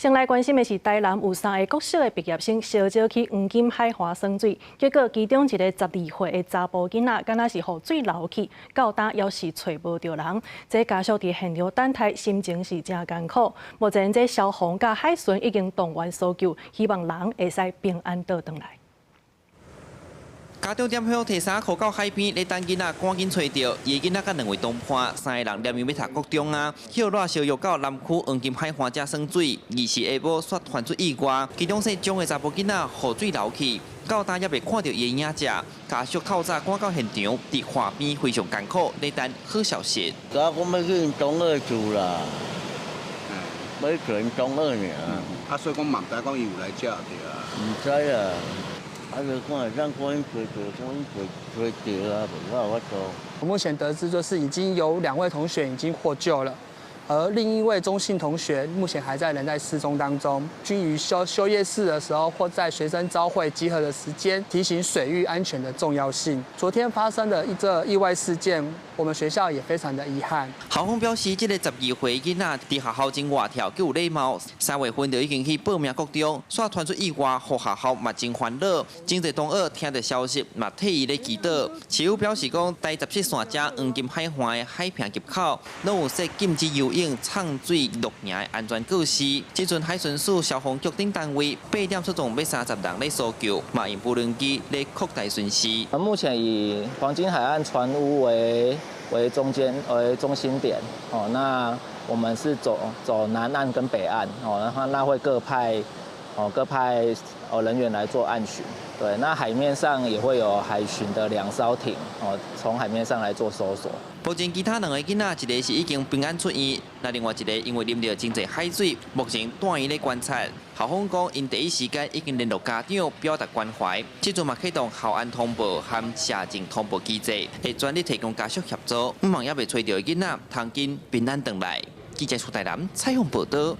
先来关心的是，台南有3个国小的毕业生烧酒去黄金海华耍水，结果其中一个12岁的查甫囡仔，敢若是予水流去，到今也是找无着人。这家属伫现场等待，心情是真艰苦。目前这消防甲海巡已经动员搜救，希望人会使平安倒转来。 家长点向提衫靠到海边，咧等囡仔赶紧找到。伊囡仔甲2位同伴，3个人连面要读国中啊，捡热烧药到南区黄金海岸遮耍水。2时下晡煞传出意外，其中说中的查甫囡仔雨水流去，到今也未看到伊的影子。家属透早赶到现场，伫岸边非常艰苦，咧等好消息。我要去中二住啦，要去中二呢。所以讲嘛，唔知讲伊有来遮对啊。唔知啊。 啊，就看让观音追啊，不我做。我目前得知，就是已经有2位同学已经获救了，而另一位中信同学目前仍在失踪当中。均于休业式的时候，或在学生朝会集合的时间，提醒水域安全的重要性。昨天发生的这意外事件，我们学校也非常的遗憾。校方表示，这个12岁囡仔伫学校真活跳，佮有礼貌。3月份就已经去报名国中，煞传出意外，互学校嘛真烦恼。真侪同学听到消息，嘛替伊咧祈祷。市府表示讲，第17线遮黄金海岸的海坪入口，拢有设禁止游泳、畅水、露营的安全措施。即阵海巡署、消防局等单位8点出动，要30人咧搜救，嘛用无人机咧扩大巡视。目前以黄金海岸船坞为中心点哦，那我们是走南岸跟北岸哦，然后那会各派人员来做岸巡。对，那海面上也会有海巡的2艘艇哦，从海面上来做搜索。目前其他2个囡仔，一个是已经平安出院，那另外一个因为啉到真侪海水，目前住院咧观察。校方讲，因第一时间已经联络家长，表达关怀。即阵嘛启动校安通报和社政通报机制，会全力提供家属协助。希望也未找到囡仔，通紧平安回来。记者苏台南采访报道。